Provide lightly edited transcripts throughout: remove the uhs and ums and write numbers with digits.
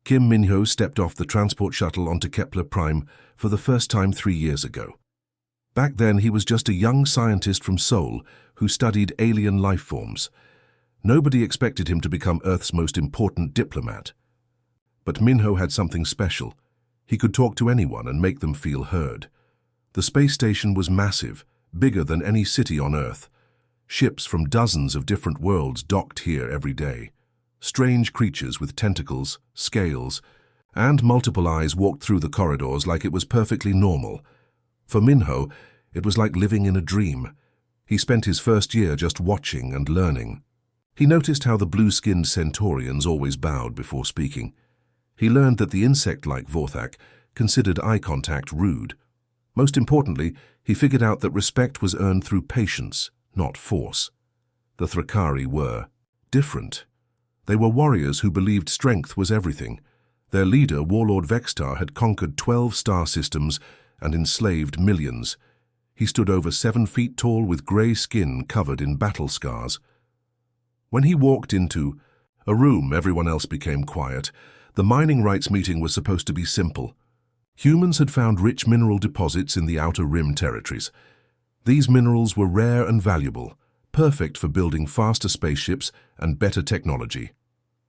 Kim Min-ho stepped off the transport shuttle onto Kepler Prime for the first time 3 years ago. Back then, he was just a young scientist from Seoul who studied alien life forms. Nobody expected him to become Earth's most important diplomat. But Min-ho had something special. He could talk to anyone and make them feel heard. The space station was massive, bigger than any city on Earth. Ships from dozens of different worlds docked here every day. Strange creatures with tentacles, scales, and multiple eyes walked through the corridors like it was perfectly normal. For Min-ho, it was like living in a dream. He spent his first year just watching and learning. He noticed how the blue-skinned Centaurians always bowed before speaking. He learned that the insect-like Vorthak considered eye contact rude. Most importantly, he figured out that respect was earned through patience, not force. The Thrakari were different. They were warriors who believed strength was everything. Their leader, Warlord Vextar, had conquered 12 star systems and enslaved millions. He stood over 7 feet tall with grey skin covered in battle scars. When he walked into a room, everyone else became quiet. The mining rights meeting was supposed to be simple. Humans had found rich mineral deposits in the Outer Rim territories. These minerals were rare and valuable, perfect for building faster spaceships and better technology.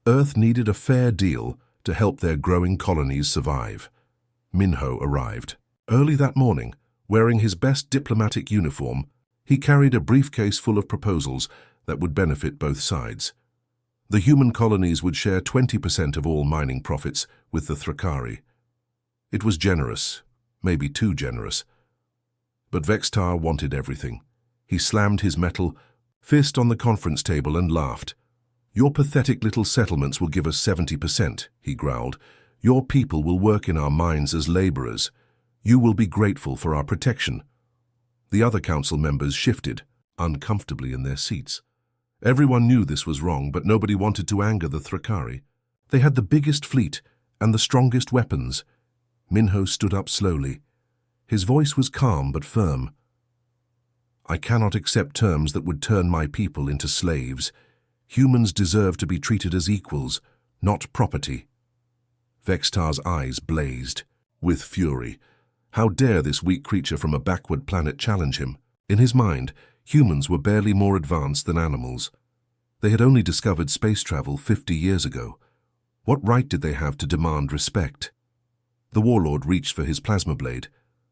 Earth needed a fair deal to help their growing colonies survive. Min-ho arrived. Early that morning, wearing his best diplomatic uniform, he carried a briefcase full of proposals that would benefit both sides. The human colonies would share 20% of all mining profits with the Thrakari. It was generous, maybe too generous. But Vextar wanted everything. He slammed his metal fist on the conference table and laughed. "Your pathetic little settlements will give us 70%, he growled. "Your people will work in our mines as laborers. You will be grateful for our protection." The other council members shifted, uncomfortably in their seats. Everyone knew this was wrong, but nobody wanted to anger the Thrakari. They had the biggest fleet and the strongest weapons. Min-ho stood up slowly. His voice was calm but firm. "I cannot accept terms that would turn my people into slaves. Humans deserve to be treated as equals, not property." Vextar's eyes blazed with fury. How dare this weak creature from a backward planet challenge him? In his mind, humans were barely more advanced than animals. They had only discovered space travel 50 years ago. What right did they have to demand respect? The warlord reached for his plasma blade.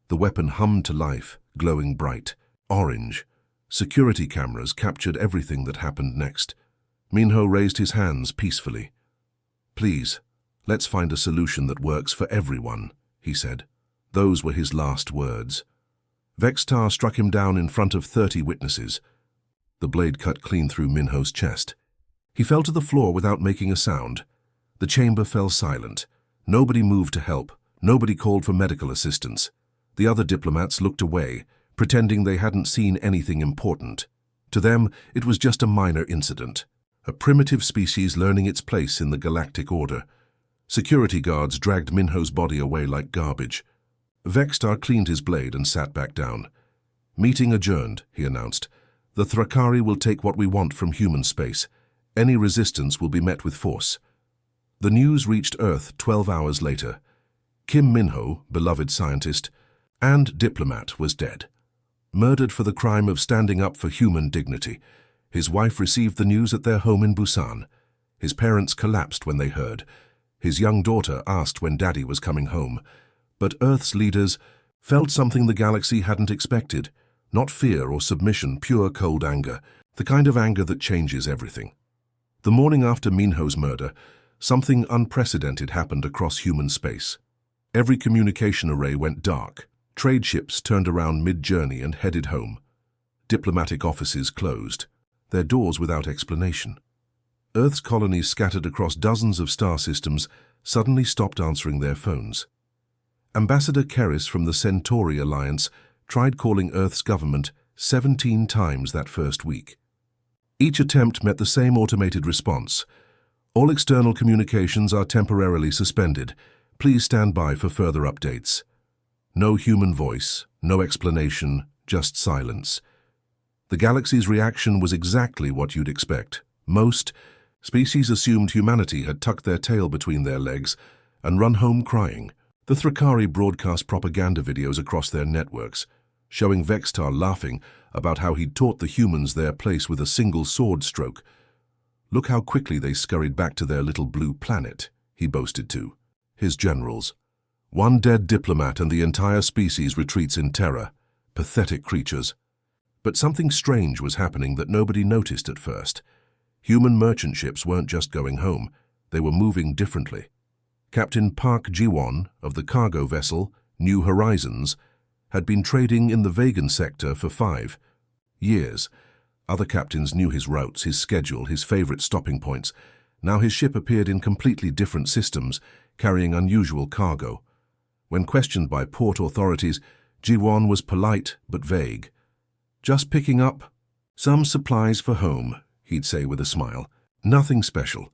The weapon hummed to life, glowing bright, orange. Security cameras captured everything that happened next. Min-ho raised his hands peacefully. "Please, let's find a solution that works for everyone," he said. Those were his last words. Vextar struck him down in front of 30 witnesses. The blade cut clean through Min-ho's chest. He fell to the floor without making a sound. The chamber fell silent. Nobody moved to help. Nobody called for medical assistance. The other diplomats looked away, pretending they hadn't seen anything important. To them, it was just a minor incident. A primitive species learning its place in the galactic order. Security guards dragged Min-ho's body away like garbage. Vextar cleaned his blade and sat back down. "Meeting adjourned," he announced. "The Thrakari will take what we want from human space. Any resistance will be met with force." The news reached Earth 12 hours later. Kim Min-ho, beloved scientist and diplomat, was dead. Murdered for the crime of standing up for human dignity. His wife received the news at their home in Busan. His parents collapsed when they heard. His young daughter asked when Daddy was coming home. But Earth's leaders felt something the galaxy hadn't expected. Not fear or submission, pure cold anger. The kind of anger that changes everything. The morning after Min-ho's murder, something unprecedented happened across human space. Every communication array went dark. Trade ships turned around mid-journey and headed home. Diplomatic offices closed, their doors without explanation. Earth's colonies scattered across dozens of star systems suddenly stopped answering their phones. Ambassador Keris from the Centauri Alliance tried calling Earth's government 17 times that first week. Each attempt met the same automated response. "All external communications are temporarily suspended. Please stand by for further updates." No human voice, no explanation, just silence. The galaxy's reaction was exactly what you'd expect. Most Species assumed humanity had tucked their tail between their legs and run home crying. The Thrakari broadcast propaganda videos across their networks, showing Vextar laughing about how he'd taught the humans their place with a single sword stroke. Look how quickly they scurried back to their little blue planet, he boasted to his generals. One dead diplomat and the entire species retreats in terror. Pathetic creatures. But something strange was happening that nobody noticed at first. Human merchant ships weren't just going home, they were moving differently. Captain Park Ji-won of the cargo vessel New Horizons had been trading in the Vegan sector for 5 years. Other captains knew his routes, his schedule, his favorite stopping points. Now his ship appeared in completely different systems, carrying unusual cargo. When questioned by port authorities, Ji-won was polite but vague. Just picking up some supplies for home, he'd say with a smile. Nothing special.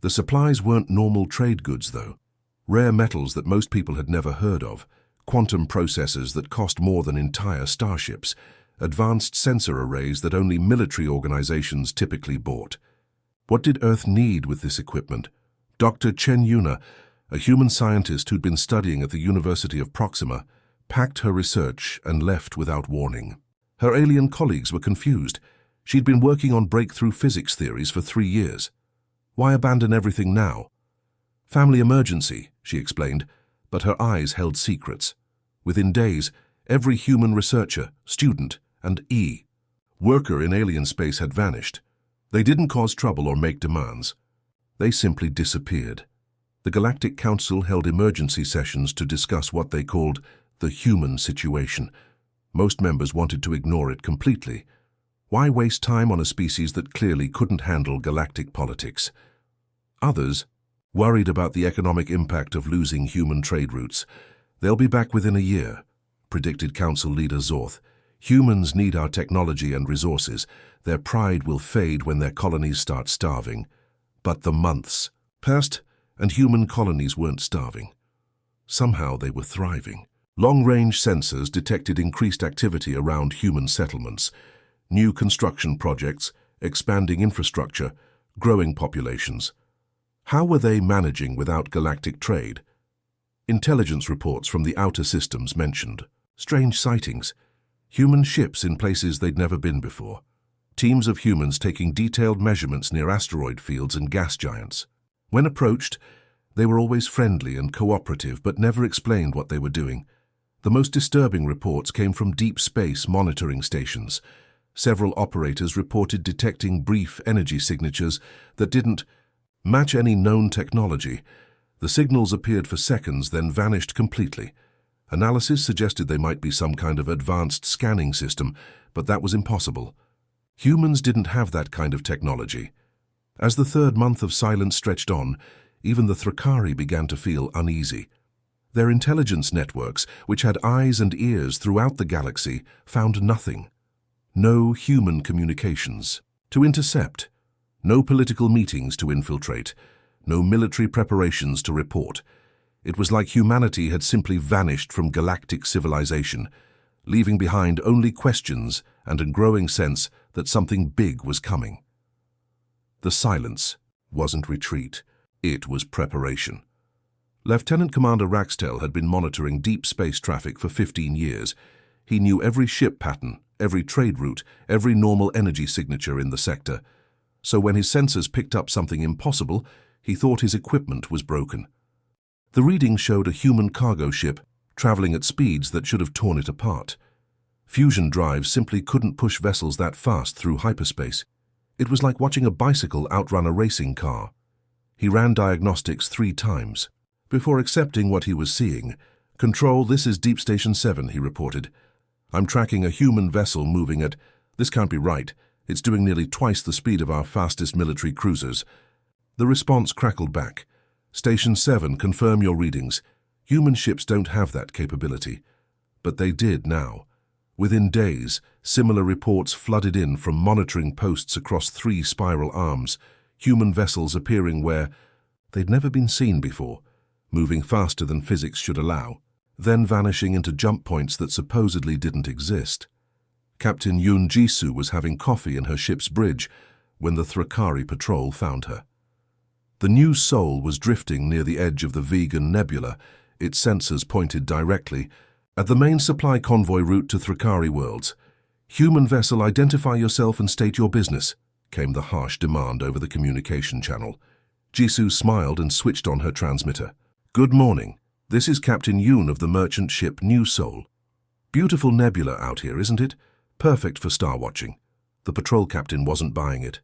The supplies weren't normal trade goods, though. Rare metals that most people had never heard of, quantum processors that cost more than entire starships, advanced sensor arrays that only military organizations typically bought. What did Earth need with this equipment? Dr. Chen Yuna, a human scientist who'd been studying at the University of Proxima, packed her research and left without warning. Her alien colleagues were confused. She'd been working on breakthrough physics theories for 3 years. Why abandon everything now? Family emergency, she explained, but her eyes held secrets. Within days, every human researcher, student, and worker in alien space had vanished. They didn't cause trouble or make demands. They simply disappeared. The Galactic Council held emergency sessions to discuss what they called the human situation. Most members wanted to ignore it completely. Why waste time on a species that clearly couldn't handle galactic politics? Others worried about the economic impact of losing human trade routes. They'll be back within a year, predicted Council leader Zorth. Humans need our technology and resources. Their pride will fade when their colonies start starving. But the months passed, and human colonies weren't starving. Somehow they were thriving. Long-range sensors detected increased activity around human settlements, new construction projects, expanding infrastructure, growing populations. How were they managing without galactic trade? Intelligence reports from the outer systems mentioned strange sightings, human ships in places they'd never been before, teams of humans taking detailed measurements near asteroid fields and gas giants. When approached, they were always friendly and cooperative but never explained what they were doing. The most disturbing reports came from deep space monitoring stations. Several operators reported detecting brief energy signatures that didn't match any known technology. The signals appeared for seconds, then vanished completely. Analysis suggested they might be some kind of advanced scanning system, but that was impossible. Humans didn't have that kind of technology. As the 3rd month of silence stretched on, even the Thrakari began to feel uneasy. Their intelligence networks, which had eyes and ears throughout the galaxy, found nothing. No human communications to intercept, no political meetings to infiltrate, no military preparations to report. It was like humanity had simply vanished from galactic civilization, leaving behind only questions and a growing sense that something big was coming. The silence wasn't retreat, it was preparation. Lieutenant Commander Raxtel had been monitoring deep space traffic for 15 years. He knew every ship pattern, every trade route, every normal energy signature in the sector. So when his sensors picked up something impossible, he thought his equipment was broken. The reading showed a human cargo ship traveling at speeds that should have torn it apart. Fusion drives simply couldn't push vessels that fast through hyperspace. It was like watching a bicycle outrun a racing car. He ran diagnostics 3 times. Before accepting what he was seeing, "Control, this is Deep Station 7, he reported. "I'm tracking a human vessel moving at... This can't be right. It's doing nearly twice the speed of our fastest military cruisers." The response crackled back. "Station 7, confirm your readings. Human ships don't have that capability." But they did now. Within days, similar reports flooded in from monitoring posts across 3 spiral arms, human vessels appearing where they'd never been seen before, moving faster than physics should allow, then vanishing into jump points that supposedly didn't exist. Captain Yoon Jisoo was having coffee in her ship's bridge when the Thrakari patrol found her. The new Soul was drifting near the edge of the Vegan Nebula, its sensors pointed directly at the main supply convoy route to Thrakari worlds. "Human vessel, identify yourself and state your business," came the harsh demand over the communication channel. Jisoo smiled and switched on her transmitter. "Good morning. This is Captain Yoon of the merchant ship New Soul. Beautiful nebula out here, isn't it? Perfect for star watching." The patrol captain wasn't buying it.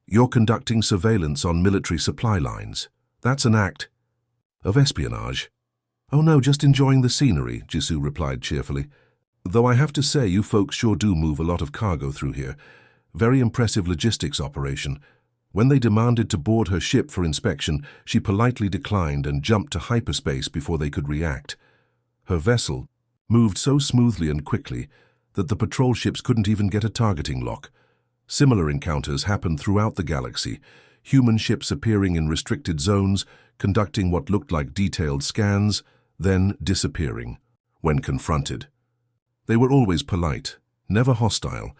"You're conducting surveillance on military supply lines. That's an act of espionage." "Oh no, just enjoying the scenery," Jisoo replied cheerfully. "Though I have to say, you folks sure do move a lot of cargo through here. Very impressive logistics operation." When they demanded to board her ship for inspection, she politely declined and jumped to hyperspace before they could react. Her vessel moved so smoothly and quickly that the patrol ships couldn't even get a targeting lock. Similar encounters happened throughout the galaxy, human ships appearing in restricted zones, conducting what looked like detailed scans, then disappearing when confronted. They were always polite, never hostile,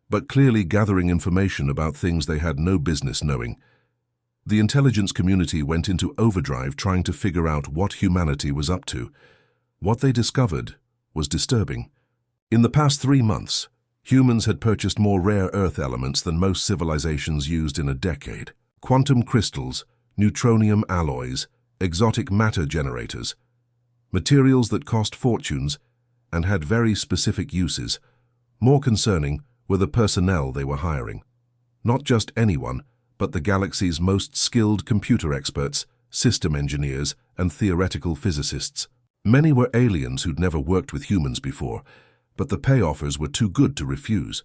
but clearly gathering information about things they had no business knowing. The intelligence community went into overdrive trying to figure out what humanity was up to. What they discovered was disturbing. In the past 3 months, humans had purchased more rare Earth elements than most civilizations used in a decade. Quantum crystals, neutronium alloys, exotic matter generators, materials that cost fortunes and had very specific uses. More concerning were the personnel they were hiring. Not just anyone, but the galaxy's most skilled computer experts, system engineers, and theoretical physicists. Many were aliens who'd never worked with humans before, but the pay offers were too good to refuse.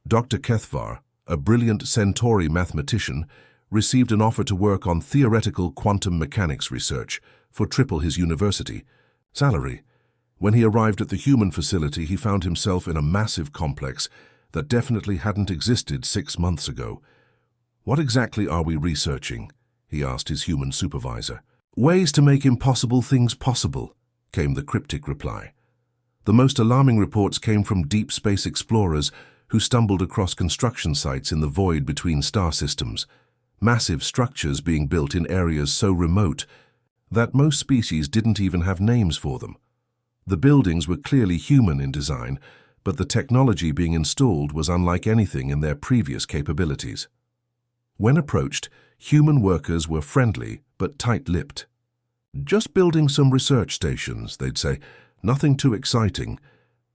Dr. Kethvar, a brilliant Centauri mathematician, received an offer to work on theoretical quantum mechanics research for triple his university salary. When he arrived at the human facility, he found himself in a massive complex that definitely hadn't existed 6 months ago. "What exactly are we researching?" he asked his human supervisor. "Ways to make impossible things possible," came the cryptic reply. The most alarming reports came from deep space explorers who stumbled across construction sites in the void between star systems, massive structures being built in areas so remote that most species didn't even have names for them. The buildings were clearly human in design, but the technology being installed was unlike anything in their previous capabilities. When approached, human workers were friendly but tight-lipped. "Just building some research stations," they'd say. "Nothing too exciting."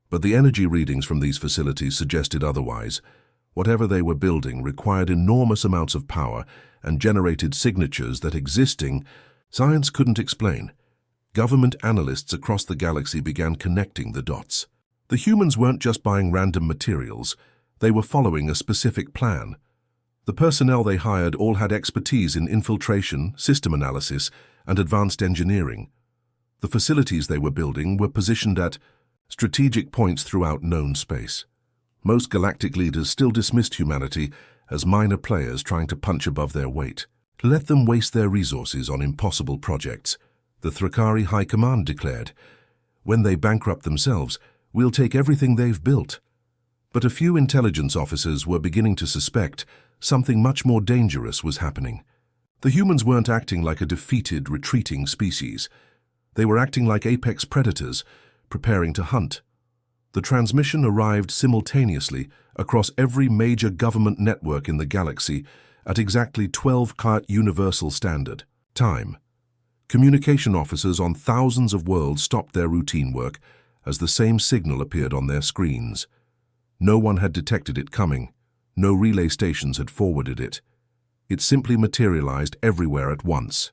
But the energy readings from these facilities suggested otherwise. Whatever they were building required enormous amounts of power and generated signatures that existing science couldn't explain. Government analysts across the galaxy began connecting the dots. The humans weren't just buying random materials, they were following a specific plan. The personnel they hired all had expertise in infiltration, system analysis, and advanced engineering. The facilities they were building were positioned at strategic points throughout known space. Most galactic leaders still dismissed humanity as minor players trying to punch above their weight. Let them waste their resources on impossible projects, the Thrakari High Command declared. When they bankrupt themselves, we'll take everything they've built. But a few intelligence officers were beginning to suspect something much more dangerous was happening. The humans weren't acting like a defeated, retreating species. They were acting like apex predators, preparing to hunt. The transmission arrived simultaneously across every major government network in the galaxy at exactly 12 Kart Universal Standard Time. Communication officers on thousands of worlds stopped their routine work as the same signal appeared on their screens. No one had detected it coming. No relay stations had forwarded it. It simply materialized everywhere at once.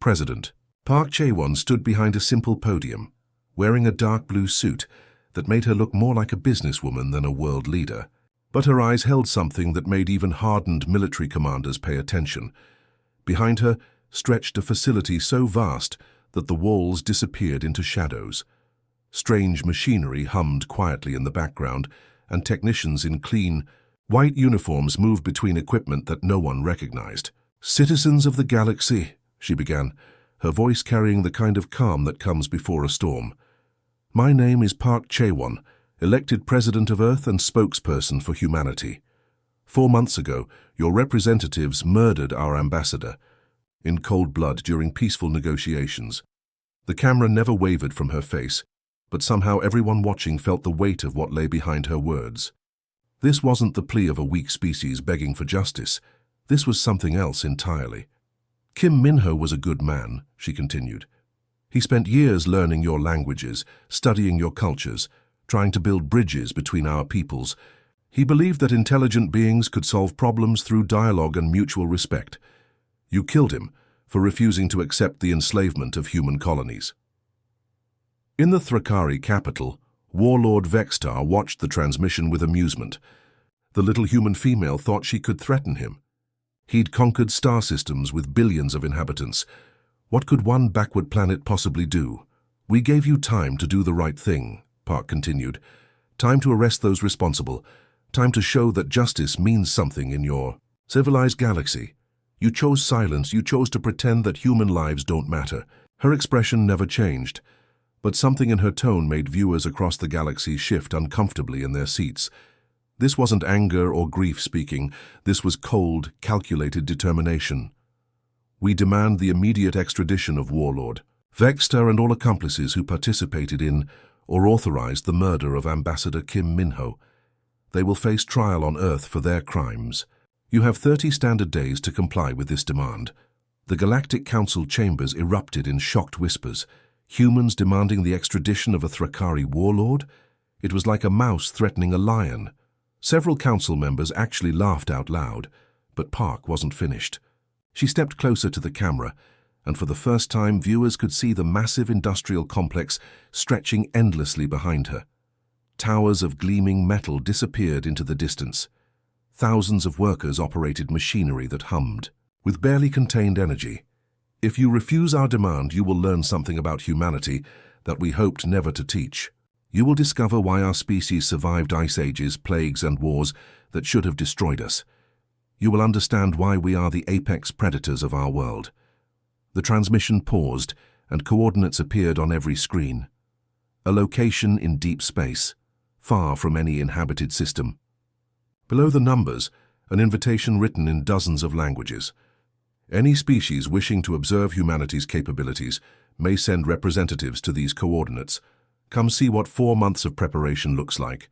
President Park Chae-won stood behind a simple podium, wearing a dark blue suit that made her look more like a businesswoman than a world leader. But her eyes held something that made even hardened military commanders pay attention. Behind her stretched a facility so vast that the walls disappeared into shadows. Strange machinery hummed quietly in the background, and technicians in clean, white uniforms moved between equipment that no one recognized. "Citizens of the galaxy," she began, her voice carrying the kind of calm that comes before a storm. "My name is Park Chae-won, elected President of Earth and spokesperson for humanity. 4 months ago, Your representatives murdered our ambassador in cold blood during peaceful negotiations. The camera never wavered from her face, but somehow everyone watching felt the weight of what lay behind her words. This wasn't the plea of a weak species begging for justice. This was something else entirely. Kim Min-ho was a good man, she continued. He spent years learning your languages, studying your cultures, trying to build bridges between our peoples. He believed that intelligent beings could solve problems through dialogue and mutual respect. You killed him for refusing to accept the enslavement of human colonies. In the Thrakari capital, Warlord Vextar watched the transmission with amusement. The little human female thought she could threaten him. He'd conquered star systems with billions of inhabitants. What could one backward planet possibly do? We gave you time to do the right thing, Park continued. Time to arrest those responsible. Time to show that justice means something in your civilized galaxy. You chose silence. You chose to pretend that human lives don't matter. Her expression never changed, but something in her tone made viewers across the galaxy shift uncomfortably in their seats. This wasn't anger or grief speaking. This was cold, calculated determination. We demand the immediate extradition of Warlord Vextar and all accomplices who participated in or authorized the murder of Ambassador Kim Min-ho. They will face trial on Earth for their crimes. You have 30 standard days to comply with this demand. The Galactic Council chambers erupted in shocked whispers. Humans demanding the extradition of a Thrakari warlord? It was like a mouse threatening a lion. Several council members actually laughed out loud, but Park wasn't finished. She stepped closer to the camera, and for the first time viewers could see the massive industrial complex stretching endlessly behind her. Towers of gleaming metal disappeared into the distance. Thousands of workers operated machinery that hummed with barely contained energy. If you refuse our demand, you will learn something about humanity that we hoped never to teach. You will discover why our species survived ice ages, plagues, and wars that should have destroyed us. You will understand why we are the apex predators of our world. The transmission paused, and coordinates appeared on every screen. A location in deep space, far from any inhabited system. Below the numbers, an invitation written in dozens of languages. Any species wishing to observe humanity's capabilities may send representatives to these coordinates. Come see what 4 months of preparation looks like.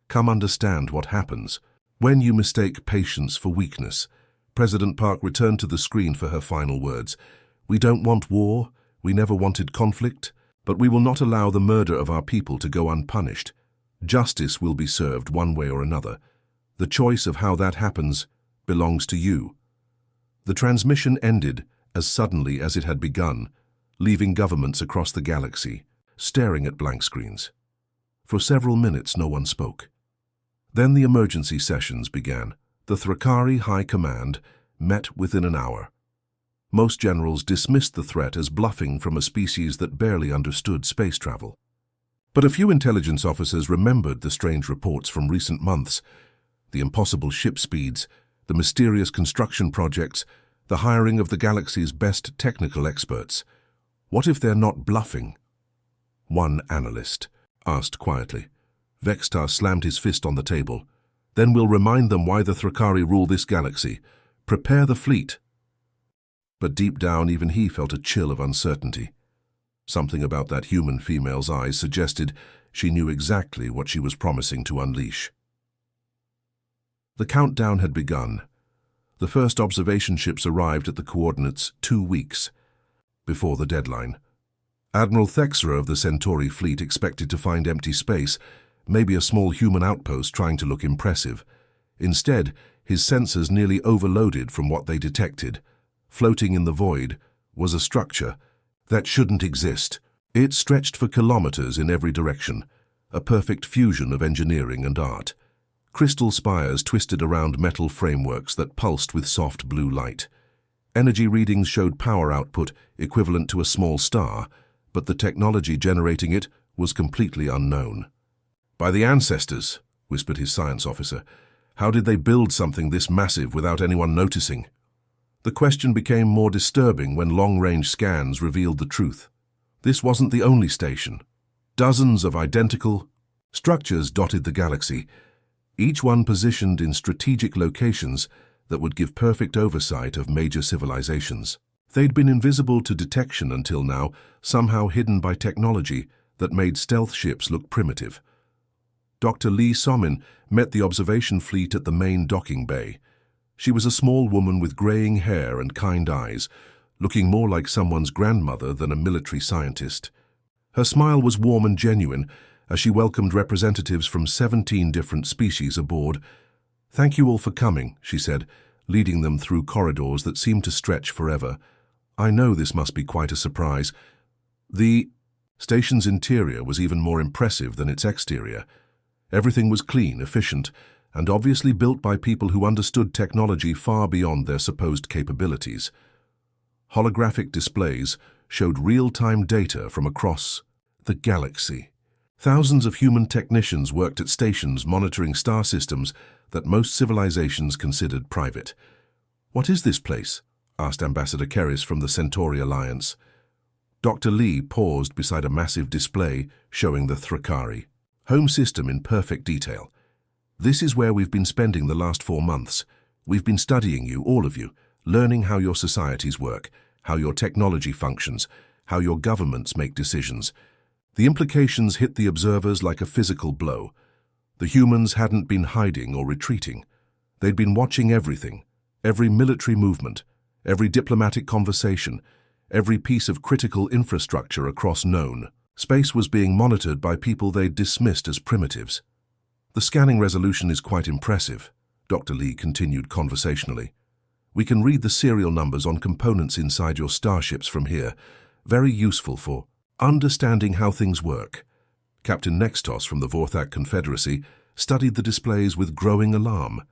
Come understand what happens when you mistake patience for weakness. President Park returned to the screen for her final words. We don't want war, we never wanted conflict, but we will not allow the murder of our people to go unpunished. Justice will be served one way or another. The choice of how that happens belongs to you. The transmission ended as suddenly as it had begun, leaving governments across the galaxy staring at blank screens. For several minutes no one spoke. Then the emergency sessions began. The Thrakari High Command met within an hour. Most generals dismissed the threat as bluffing from a species that barely understood space travel. But a few intelligence officers remembered the strange reports from recent months. The impossible ship speeds, the mysterious construction projects, the hiring of the galaxy's best technical experts. What if they're not bluffing? One analyst asked quietly. Vextar slammed his fist on the table. Then we'll remind them why the Thrakari rule this galaxy. Prepare the fleet. But deep down, even he felt a chill of uncertainty. Something about that human female's eyes suggested she knew exactly what she was promising to unleash. The countdown had begun. The first observation ships arrived at the coordinates 2 weeks before the deadline. Admiral Thexra of the Centauri fleet expected to find empty space, maybe a small human outpost trying to look impressive. Instead, his sensors nearly overloaded from what they detected. Floating in the void was a structure that shouldn't exist. It stretched for kilometers in every direction, a perfect fusion of engineering and art. Crystal spires twisted around metal frameworks that pulsed with soft blue light. Energy readings showed power output equivalent to a small star, but the technology generating it was completely unknown. By the ancestors, whispered his science officer, how did they build something this massive without anyone noticing? The question became more disturbing when long-range scans revealed the truth. This wasn't the only station. Dozens of identical structures dotted the galaxy, each one positioned in strategic locations that would give perfect oversight of major civilizations. They'd been invisible to detection until now, somehow hidden by technology that made stealth ships look primitive. Dr. Lee Somin met the observation fleet at the main docking bay. She was a small woman with graying hair and kind eyes, looking more like someone's grandmother than a military scientist. Her smile was warm and genuine as she welcomed representatives from 17 different species aboard. "Thank you all for coming," she said, leading them through corridors that seemed to stretch forever. "I know this must be quite a surprise." The station's interior was even more impressive than its exterior. Everything was clean, efficient, and obviously built by people who understood technology far beyond their supposed capabilities. Holographic displays showed real-time data from across the galaxy. Thousands of human technicians worked at stations monitoring star systems that most civilizations considered private. "What is this place?" asked Ambassador Keris from the Centauri Alliance. Dr. Lee paused beside a massive display showing the Thrakari home system in perfect detail. "This is where we've been spending the last 4 months. We've been studying you, all of you, learning how your societies work, how your technology functions, how your governments make decisions." The implications hit the observers like a physical blow. The humans hadn't been hiding or retreating. They'd been watching everything, every military movement, every diplomatic conversation, every piece of critical infrastructure across known. Space was being monitored by people they'd dismissed as primitives. "The scanning resolution is quite impressive," Dr. Lee continued conversationally. "We can read the serial numbers on components inside your starships from here. Very useful for understanding how things work." Captain Nextos from the Vorthak Confederacy studied the displays with growing alarm.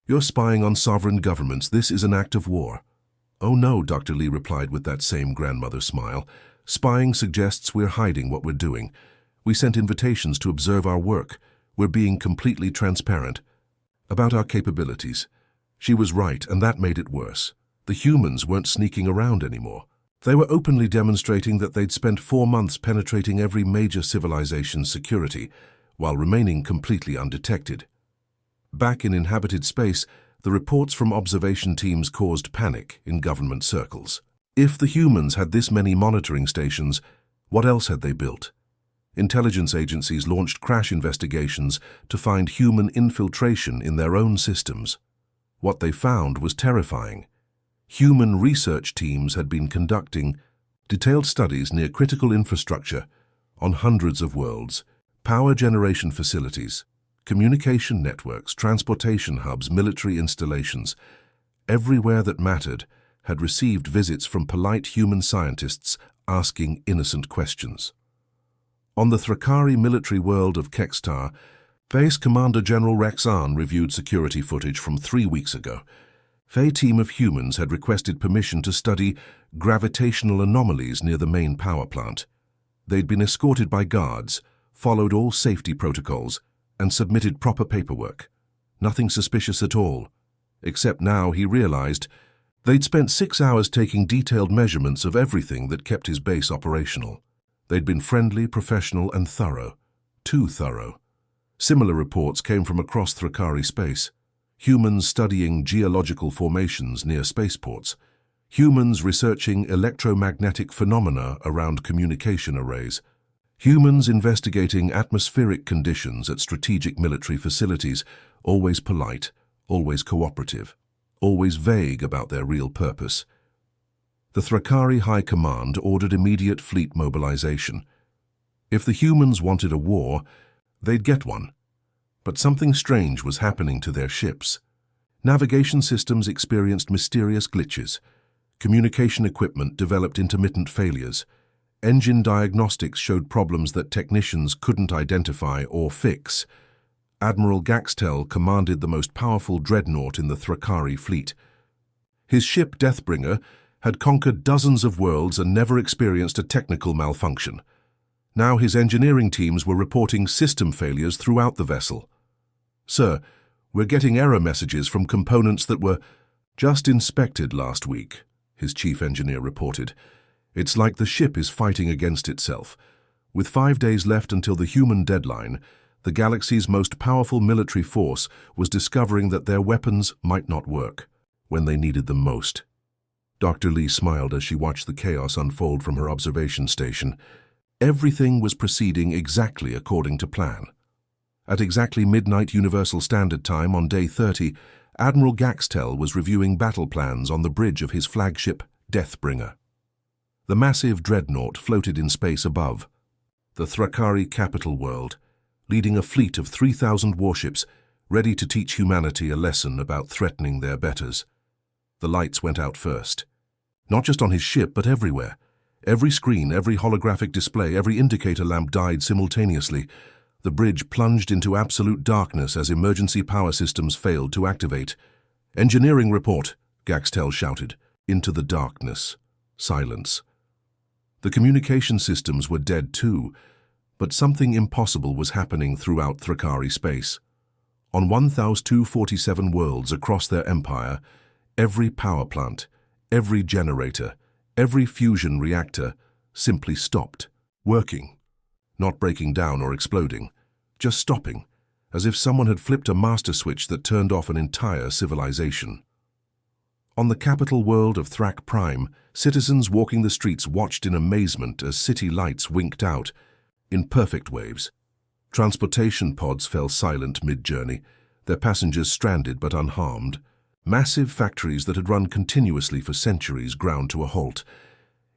"You're spying on sovereign governments. This is an act of war." "Oh no," Dr. Lee replied with that same grandmother smile. "Spying suggests we're hiding what we're doing. We sent invitations to observe our work. We're being completely transparent about our capabilities." She was right, and that made it worse. The humans weren't sneaking around anymore. They were openly demonstrating that they'd spent 4 months penetrating every major civilization's security, while remaining completely undetected. Back in inhabited space, the reports from observation teams caused panic in government circles. If the humans had this many monitoring stations, what else had they built? Intelligence agencies launched crash investigations to find human infiltration in their own systems. What they found was terrifying. Human research teams had been conducting detailed studies near critical infrastructure on hundreds of worlds, power generation facilities, communication networks, transportation hubs, military installations. Everywhere that mattered had received visits from polite human scientists asking innocent questions. On the Thrakari military world of Kextar, Base Commander General Rexan reviewed security footage from 3 weeks ago. A team of humans had requested permission to study gravitational anomalies near the main power plant. They'd been escorted by guards, followed all safety protocols, and submitted proper paperwork. Nothing suspicious at all. Except now he realized they'd spent 6 hours taking detailed measurements of everything that kept his base operational. They'd been friendly, professional, and thorough. Too thorough. Similar reports came from across Thrakari space. Humans studying geological formations near spaceports. Humans researching electromagnetic phenomena around communication arrays. Humans investigating atmospheric conditions at strategic military facilities, always polite, always cooperative, always vague about their real purpose. The Thrakari High Command ordered immediate fleet mobilization. If the humans wanted a war, they'd get one. But something strange was happening to their ships. Navigation systems experienced mysterious glitches. Communication equipment developed intermittent failures. Engine diagnostics showed problems that technicians couldn't identify or fix. Admiral Gaxtel commanded the most powerful dreadnought in the Thrakari fleet. His ship Deathbringer had conquered dozens of worlds and never experienced a technical malfunction. Now his engineering teams were reporting system failures throughout the vessel. "Sir, we're getting error messages from components that were just inspected last week," his chief engineer reported. "It's like the ship is fighting against itself." With 5 days left until the human deadline, the galaxy's most powerful military force was discovering that their weapons might not work. when they needed them most. Dr. Lee smiled as she watched the chaos unfold from her observation station. Everything was proceeding exactly according to plan. At exactly midnight Universal Standard Time on day 30, Admiral Gaxtel was reviewing battle plans on the bridge of his flagship, Deathbringer. The massive dreadnought floated in space above, the Thrakari capital world, leading a fleet of 3,000 warships ready to teach humanity a lesson about threatening their betters. The lights went out first. Not just on his ship, but everywhere. Every screen, every holographic display, every indicator lamp died simultaneously. The bridge plunged into absolute darkness as emergency power systems failed to activate. "Engineering report," Gaxtel shouted. Into the darkness. Silence. The communication systems were dead too, but something impossible was happening throughout Thrakari space. On 1,247 worlds across their empire, every power plant, every generator, every fusion reactor simply stopped working. Not breaking down or exploding, just stopping, as if someone had flipped a master switch that turned off an entire civilization. On the capital world of Thrak Prime, citizens walking the streets watched in amazement as city lights winked out, in perfect waves. Transportation pods fell silent mid-journey, their passengers stranded but unharmed. Massive factories that had run continuously for centuries ground to a halt.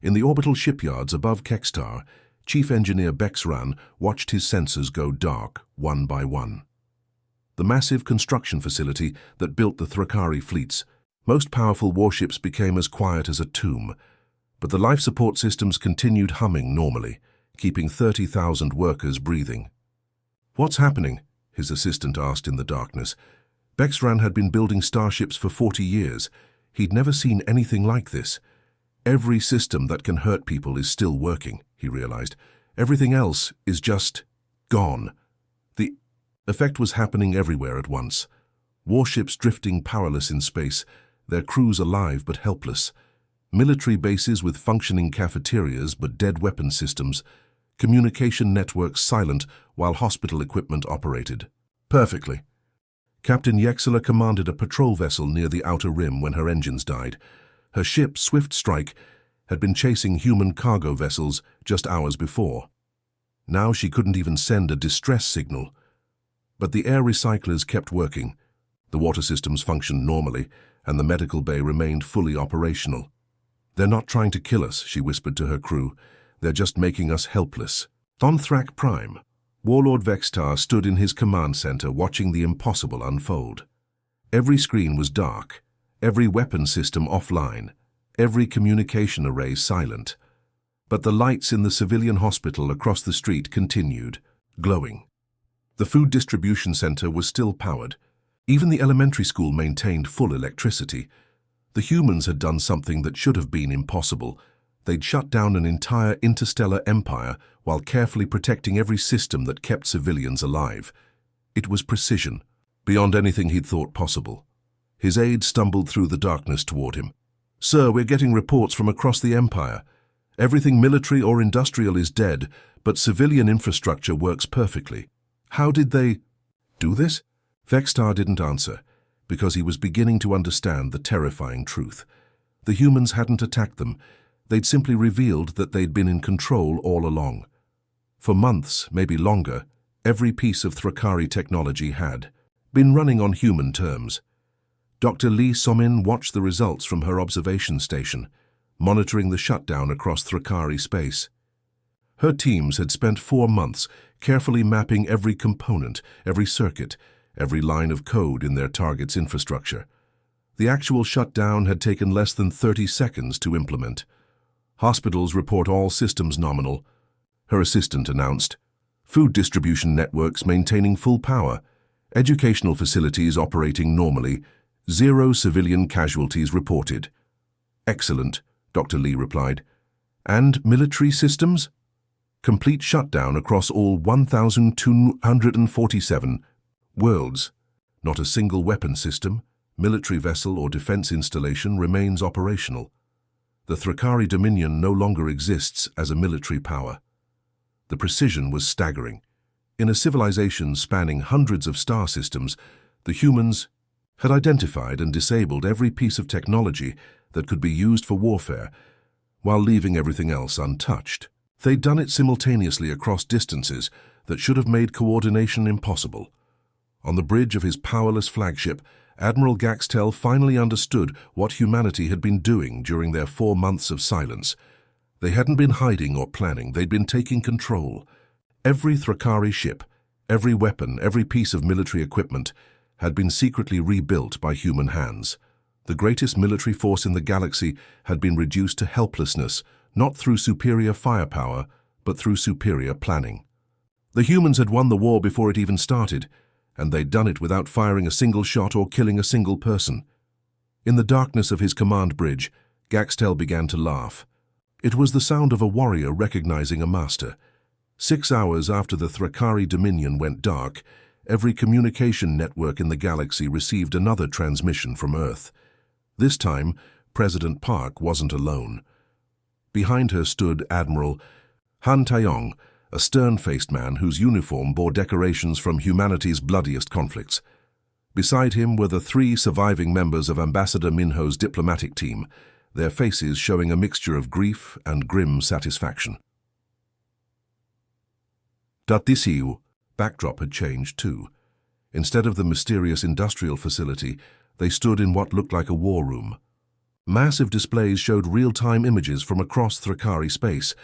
In the orbital shipyards above Kextar, Chief Engineer Bexran watched his sensors go dark, one by one. The massive construction facility that built the Thrakari fleets, most powerful warships became as quiet as a tomb, but the life support systems continued humming normally, keeping 30,000 workers breathing. "What's happening?" his assistant asked in the darkness. Bexran had been building starships for 40 years. He'd never seen anything like this. Every system that can hurt people is still working, he realized. Everything else is just gone. The effect was happening everywhere at once. Warships drifting powerless in space, their crews alive but helpless. Military bases with functioning cafeterias but dead weapon systems. Communication networks silent while hospital equipment operated. Perfectly. Captain Yexela commanded a patrol vessel near the outer rim when her engines died. Her ship, Swift Strike, had been chasing human cargo vessels just hours before. Now she couldn't even send a distress signal. But the air recyclers kept working. The water systems functioned normally, and the medical bay remained fully operational. "They're not trying to kill us," she whispered to her crew. "They're just making us helpless." On Thrak Prime, Warlord Vextar stood in his command center watching the impossible unfold. Every screen was dark, every weapon system offline, every communication array silent. But the lights in the civilian hospital across the street continued, glowing. The food distribution center was still powered. Even the elementary school maintained full electricity. The humans had done something that should have been impossible. They'd shut down an entire interstellar empire while carefully protecting every system that kept civilians alive. It was precision, beyond anything he'd thought possible. His aide stumbled through the darkness toward him. "Sir, we're getting reports from across the empire. Everything military or industrial is dead, but civilian infrastructure works perfectly. How did they do this?" Vextar didn't answer, because he was beginning to understand the terrifying truth. The humans hadn't attacked them. They'd simply revealed that they'd been in control all along. For months, maybe longer, every piece of Thrakari technology had been running on human terms. Dr. Lee Somin watched the results from her observation station, monitoring the shutdown across Thrakari space. Her teams had spent 4 months carefully mapping every component, every circuit, every line of code in their target's infrastructure. The actual shutdown had taken less than 30 seconds to implement. Hospitals report all systems nominal, her assistant announced. Food distribution networks maintaining full power. Educational facilities operating normally. 0 civilian casualties reported. Excellent, Dr. Lee replied. And military systems? Complete shutdown across all 1,247 worlds. Not a single weapon system, military vessel or defense installation remains operational. The Thrakari Dominion no longer exists as a military power. The precision was staggering. In a civilization spanning hundreds of star systems, the humans had identified and disabled every piece of technology that could be used for warfare, while leaving everything else untouched. They'd done it simultaneously across distances that should have made coordination impossible. On the bridge of his powerless flagship, Admiral Gaxtel finally understood what humanity had been doing during their 4 months of silence. They hadn't been hiding or planning, they'd been taking control. Every Thrakari ship, every weapon, every piece of military equipment had been secretly rebuilt by human hands. The greatest military force in the galaxy had been reduced to helplessness, not through superior firepower, but through superior planning. The humans had won the war before it even started, and they'd done it without firing a single shot or killing a single person. In the darkness of his command bridge, Gaxtel began to laugh. It was the sound of a warrior recognizing a master. 6 hours after the Thrakari Dominion went dark, every communication network in the galaxy received another transmission from Earth. This time, President Park wasn't alone. Behind her stood Admiral Han Taeyong, a stern-faced man whose uniform bore decorations from humanity's bloodiest conflicts. Beside him were the 3 surviving members of Ambassador Minho's diplomatic team, their faces showing a mixture of grief and grim satisfaction. Datisiu, backdrop had changed too. Instead of the mysterious industrial facility, they stood in what looked like a war room. Massive displays showed real-time images from across Thrakari space,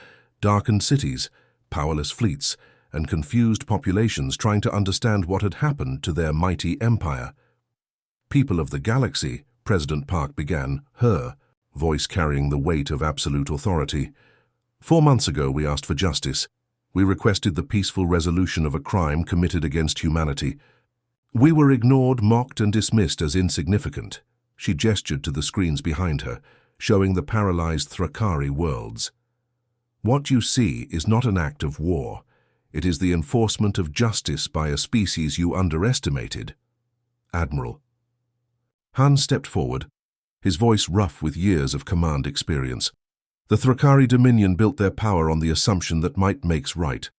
darkened cities, powerless fleets, and confused populations trying to understand what had happened to their mighty empire. People of the galaxy, President Park began, her voice carrying the weight of absolute authority. 4 months ago we asked for justice. We requested the peaceful resolution of a crime committed against humanity. We were ignored, mocked, and dismissed as insignificant. She gestured to the screens behind her, showing the paralyzed Thrakari worlds. What you see is not an act of war. It is the enforcement of justice by a species you underestimated. Admiral. Han stepped forward, his voice rough with years of command experience. The Thrakari Dominion built their power on the assumption that might makes right.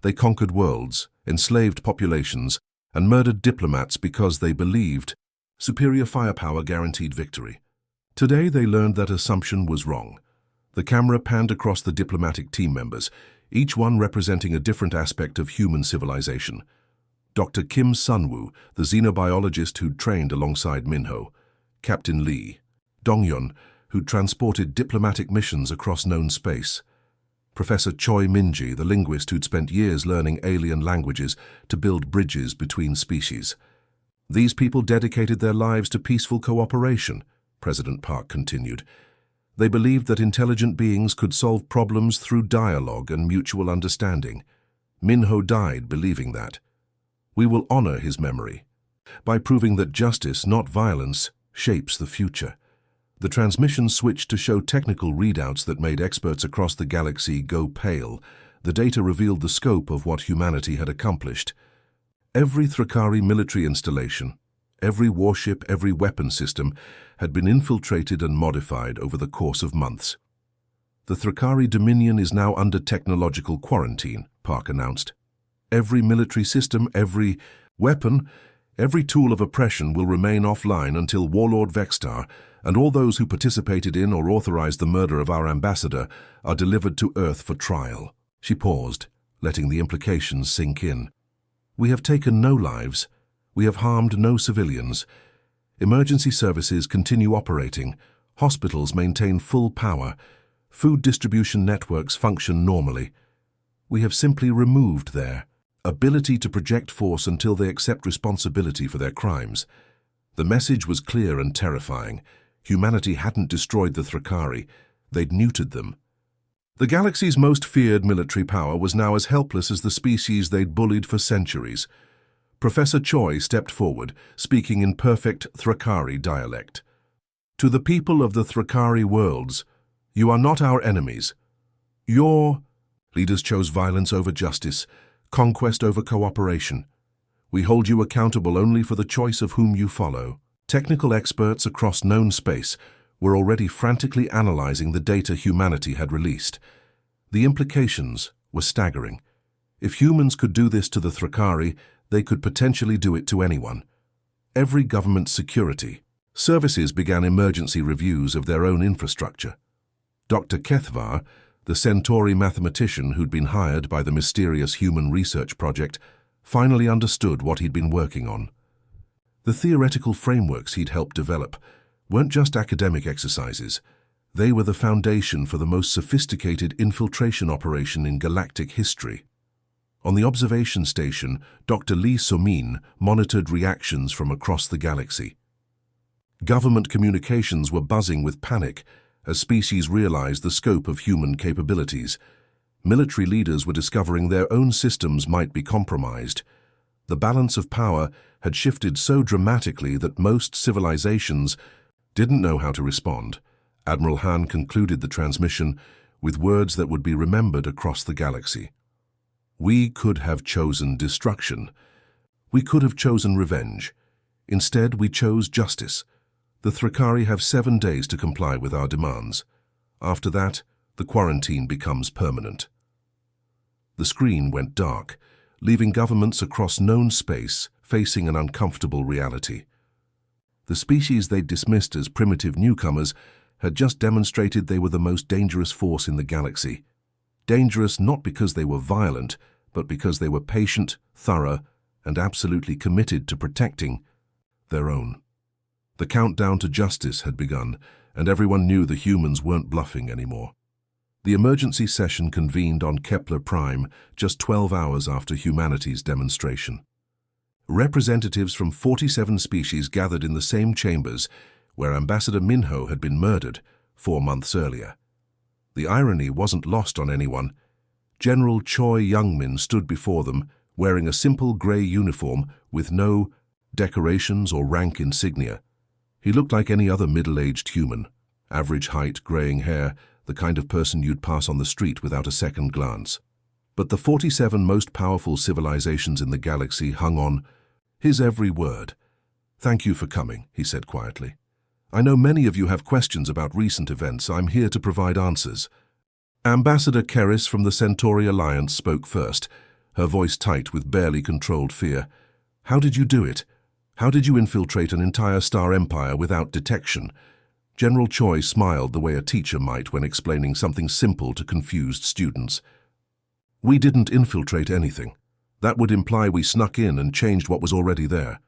They conquered worlds, enslaved populations, and murdered diplomats because they believed superior firepower guaranteed victory. Today they learned that assumption was wrong. The camera panned across the diplomatic team members, each one representing a different aspect of human civilization. Dr. Kim Sunwoo, the xenobiologist who'd trained alongside Minho, Captain Lee, Dongyun, who'd transported diplomatic missions across known space, Professor Choi Minji, the linguist who'd spent years learning alien languages to build bridges between species. These people dedicated their lives to peaceful cooperation, President Park continued. They believed that intelligent beings could solve problems through dialogue and mutual understanding. Minho died believing that. We will honor his memory by proving that justice, not violence, shapes the future. The transmission switched to show technical readouts that made experts across the galaxy go pale. The data revealed the scope of what humanity had accomplished. Every Thrakari military installation, every warship, every weapon system had been infiltrated and modified over the course of months. The Thrakari Dominion is now under technological quarantine, Park announced. Every military system, every weapon, every tool of oppression will remain offline until Warlord Vextar and all those who participated in or authorized the murder of our ambassador are delivered to Earth for trial. She paused, letting the implications sink in. We have taken no lives. We have harmed no civilians. Emergency services continue operating. Hospitals maintain full power. Food distribution networks function normally. We have simply removed their ability to project force until they accept responsibility for their crimes. The message was clear and terrifying. Humanity hadn't destroyed the Thrakari. They'd neutered them. The galaxy's most feared military power was now as helpless as the species they'd bullied for centuries. Professor Choi stepped forward, speaking in perfect Thrakari dialect. To the people of the Thrakari worlds, you are not our enemies. Your leaders chose violence over justice, conquest over cooperation. We hold you accountable only for the choice of whom you follow. Technical experts across known space were already frantically analyzing the data humanity had released. The implications were staggering. If humans could do this to the Thrakari, they could potentially do it to anyone. every government security. Services began emergency reviews of their own infrastructure. Dr. Kethvar, the Centauri mathematician who'd been hired by the mysterious Human Research Project, finally understood what he'd been working on. The theoretical frameworks he'd helped develop weren't just academic exercises. They were the foundation for the most sophisticated infiltration operation in galactic history. On the observation station, Dr. Lee Somin monitored reactions from across the galaxy. Government communications were buzzing with panic as species realized the scope of human capabilities. Military leaders were discovering their own systems might be compromised. The balance of power had shifted so dramatically that most civilizations didn't know how to respond. Admiral Han concluded the transmission with words that would be remembered across the galaxy. We could have chosen destruction. We could have chosen revenge. Instead, we chose justice. The Thrakari have 7 days to comply with our demands. After that, the quarantine becomes permanent. The screen went dark, leaving governments across known space facing an uncomfortable reality. The species they'd dismissed as primitive newcomers had just demonstrated they were the most dangerous force in the galaxy. Dangerous not because they were violent, but because they were patient, thorough, and absolutely committed to protecting their own. The countdown to justice had begun, and everyone knew the humans weren't bluffing anymore. The emergency session convened on Kepler Prime just 12 hours after humanity's demonstration. Representatives from 47 species gathered in the same chambers where Ambassador Minho had been murdered 4 months earlier. The irony wasn't lost on anyone. General Choi Youngmin stood before them, wearing a simple grey uniform with no decorations or rank insignia. He looked like any other middle-aged human, average height, greying hair, the kind of person you'd pass on the street without a second glance. But the 47 most powerful civilizations in the galaxy hung on his every word. "Thank you for coming," he said quietly. "I know many of you have questions about recent events. I'm here to provide answers." Ambassador Keris from the Centauri Alliance spoke first, her voice tight with barely controlled fear. "How did you do it? How did you infiltrate an entire star empire without detection?" General Choi smiled the way a teacher might when explaining something simple to confused students. "We didn't infiltrate anything. That would imply we snuck in and changed what was already there.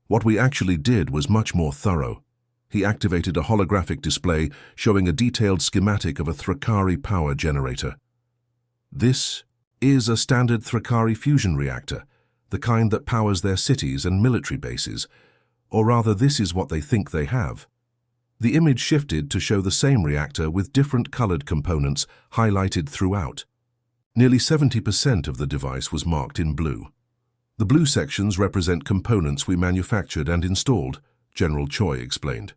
What we actually did was much more thorough." He activated a holographic display showing a detailed schematic of a Thrakari power generator. "This is a standard Thrakari fusion reactor, the kind that powers their cities and military bases. Or rather, this is what they think they have." The image shifted to show the same reactor with different colored components highlighted throughout. Nearly 70% of the device was marked in blue. "The blue sections represent components we manufactured and installed," General Choi explained.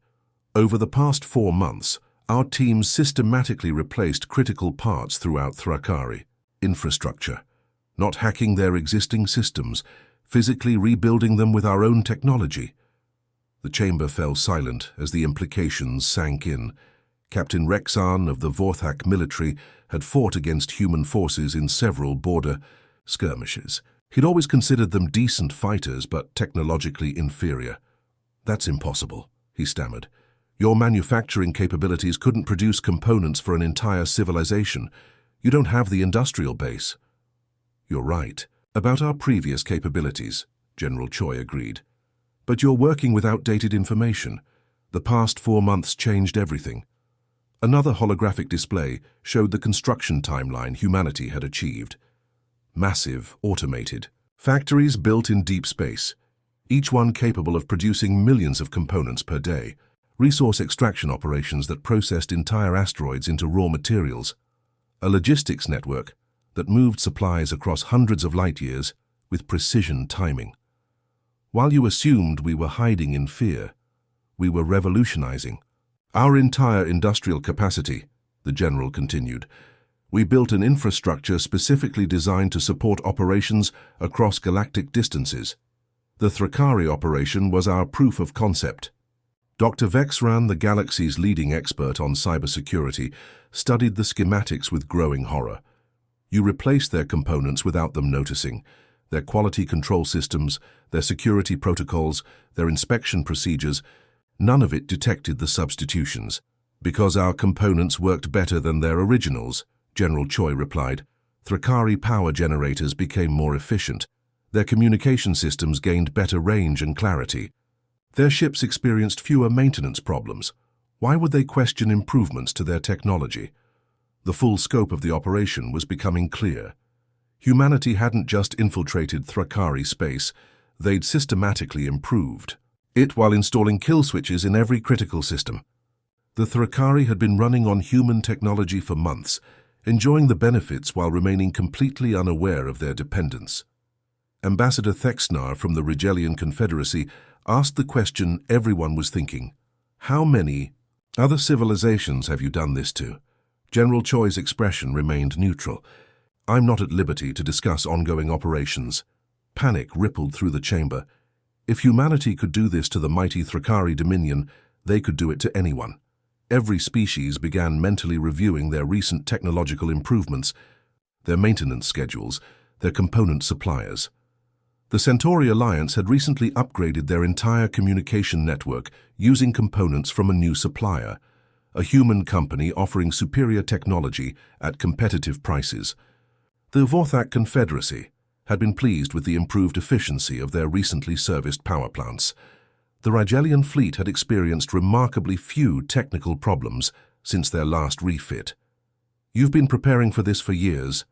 "Over the past 4 months, our team systematically replaced critical parts throughout Thrakari infrastructure, not hacking their existing systems, physically rebuilding them with our own technology." The chamber fell silent as the implications sank in. Captain Rexan of the Vorthak military had fought against human forces in several border skirmishes. He'd always considered them decent fighters, but technologically inferior. "That's impossible," he stammered. "Your manufacturing capabilities couldn't produce components for an entire civilization. You don't have the industrial base." "You're right about our previous capabilities," General Choi agreed. "But you're working with outdated information. The past 4 months changed everything." Another holographic display showed the construction timeline humanity had achieved. Massive, automated factories built in deep space, each one capable of producing millions of components per day. Resource extraction operations that processed entire asteroids into raw materials. A logistics network that moved supplies across hundreds of light years with precision timing. While you assumed we were hiding in fear, we were revolutionizing our entire industrial capacity, the general continued. We built an infrastructure specifically designed to support operations across galactic distances. The Thrakari operation was our proof of concept. Dr. Vexran, the galaxy's leading expert on cybersecurity, studied the schematics with growing horror. You replaced their components without them noticing, their quality control systems, their security protocols, their inspection procedures, none of it detected the substitutions. "Because our components worked better than their originals," General Choi replied. "Thrakari power generators became more efficient. Their communication systems gained better range and clarity. Their ships experienced fewer maintenance problems. Why would they question improvements to their technology?" The full scope of the operation was becoming clear. Humanity hadn't just infiltrated Thrakari space, they'd systematically improved it while installing kill switches in every critical system. The Thrakari had been running on human technology for months, enjoying the benefits while remaining completely unaware of their dependence. Ambassador Thexnar from the Rigelian Confederacy asked the question everyone was thinking: how many other civilizations have you done this to? General Choi's expression remained neutral. "I'm not at liberty to discuss ongoing operations." Panic rippled through the chamber. If humanity could do this to the mighty Thrakari Dominion, they could do it to anyone. Every species began mentally reviewing their recent technological improvements, their maintenance schedules, their component suppliers. The Centauri Alliance had recently upgraded their entire communication network using components from a new supplier, a human company offering superior technology at competitive prices. The Vorthak Confederacy had been pleased with the improved efficiency of their recently serviced power plants. The Rigelian fleet had experienced remarkably few technical problems since their last refit. "You've been preparing for this for years,"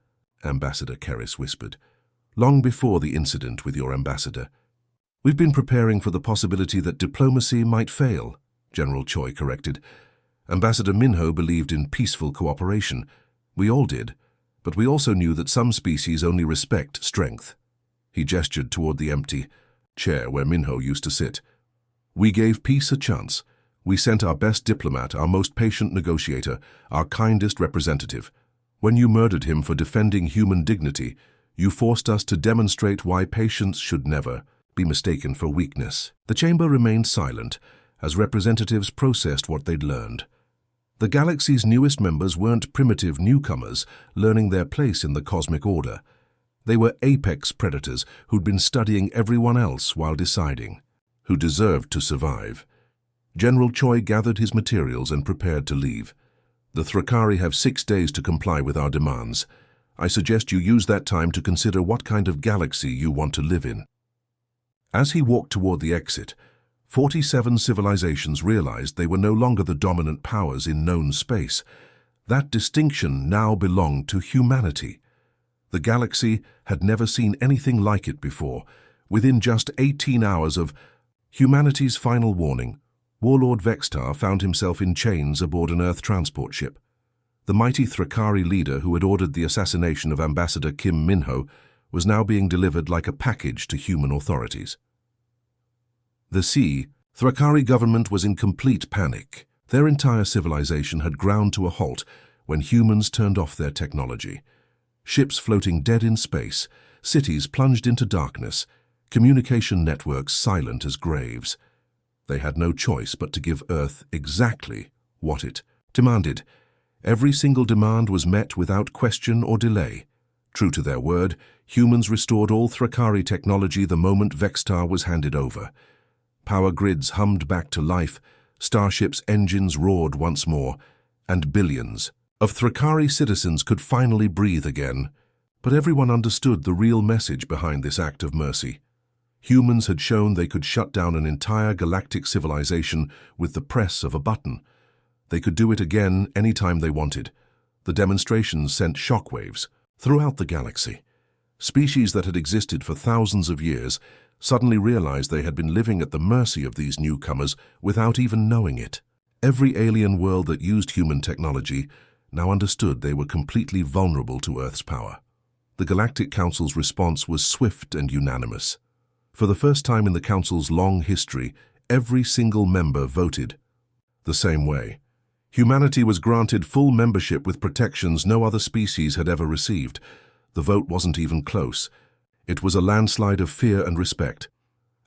Ambassador Keris whispered. "Long before the incident with your ambassador." "We've been preparing for the possibility that diplomacy might fail," General Choi corrected. "Ambassador Minho believed in peaceful cooperation. We all did. But we also knew that some species only respect strength." He gestured toward the empty chair where Minho used to sit. "We gave peace a chance. We sent our best diplomat, our most patient negotiator, our kindest representative. When you murdered him for defending human dignity, you forced us to demonstrate why patience should never be mistaken for weakness." The chamber remained silent as representatives processed what they'd learned. The galaxy's newest members weren't primitive newcomers learning their place in the cosmic order. They were apex predators who'd been studying everyone else while deciding who deserved to survive. General Choi gathered his materials and prepared to leave. "The Thrakari have 6 days to comply with our demands. I suggest you use that time to consider what kind of galaxy you want to live in." As he walked toward the exit, 47 civilizations realized they were no longer the dominant powers in known space. That distinction now belonged to humanity. The galaxy had never seen anything like it before. Within just 18 hours of humanity's final warning, Warlord Vextar found himself in chains aboard an Earth transport ship. The mighty Thrakari leader who had ordered the assassination of Ambassador Kim Minho was now being delivered like a package to human authorities. The Thrakari government was in complete panic. Their entire civilization had ground to a halt when humans turned off their technology. Ships floating dead in space, cities plunged into darkness, communication networks silent as graves. They had no choice but to give Earth exactly what it demanded. Every single demand was met without question or delay. True to their word, humans restored all Thrakari technology the moment Vextar was handed over. Power grids hummed back to life, starships' engines roared once more, and billions of Thrakari citizens could finally breathe again. But everyone understood the real message behind this act of mercy. Humans had shown they could shut down an entire galactic civilization with the press of a button. They could do it again anytime they wanted. The demonstrations sent shockwaves throughout the galaxy. Species that had existed for thousands of years suddenly realized they had been living at the mercy of these newcomers without even knowing it. Every alien world that used human technology now understood they were completely vulnerable to Earth's power. The Galactic Council's response was swift and unanimous. For the first time in the Council's long history, every single member voted the same way. Humanity was granted full membership with protections no other species had ever received. The vote wasn't even close. It was a landslide of fear and respect.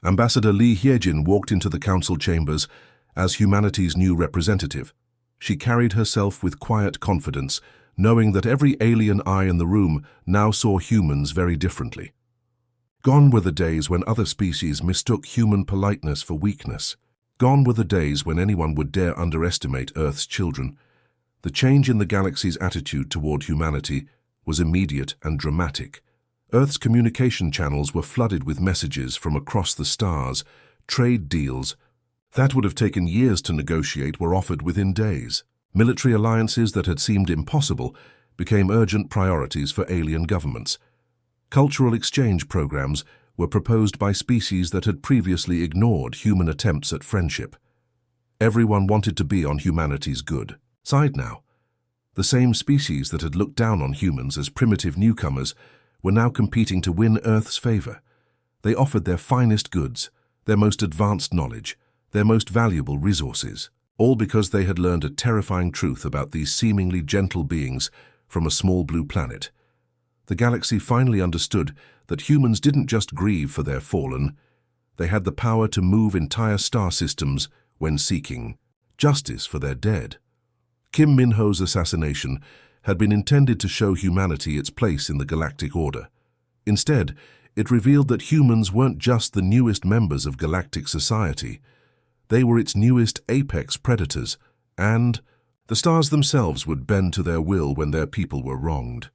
Ambassador Li Hyejin walked into the council chambers as humanity's new representative. She carried herself with quiet confidence, knowing that every alien eye in the room now saw humans very differently. Gone were the days when other species mistook human politeness for weakness. Gone were the days when anyone would dare underestimate Earth's children. The change in the galaxy's attitude toward humanity was immediate and dramatic. Earth's communication channels were flooded with messages from across the stars. Trade deals that would have taken years to negotiate were offered within days. Military alliances that had seemed impossible became urgent priorities for alien governments. Cultural exchange programs were proposed by species that had previously ignored human attempts at friendship. Everyone wanted to be on humanity's good side now. The same species that had looked down on humans as primitive newcomers were now competing to win Earth's favor. They offered their finest goods, their most advanced knowledge, their most valuable resources, all because they had learned a terrifying truth about these seemingly gentle beings from a small blue planet. The galaxy finally understood that humans didn't just grieve for their fallen, they had the power to move entire star systems when seeking justice for their dead. Kim Min-ho's assassination had been intended to show humanity its place in the galactic order. Instead, it revealed that humans weren't just the newest members of galactic society. They were its newest apex predators, and the stars themselves would bend to their will when their people were wronged.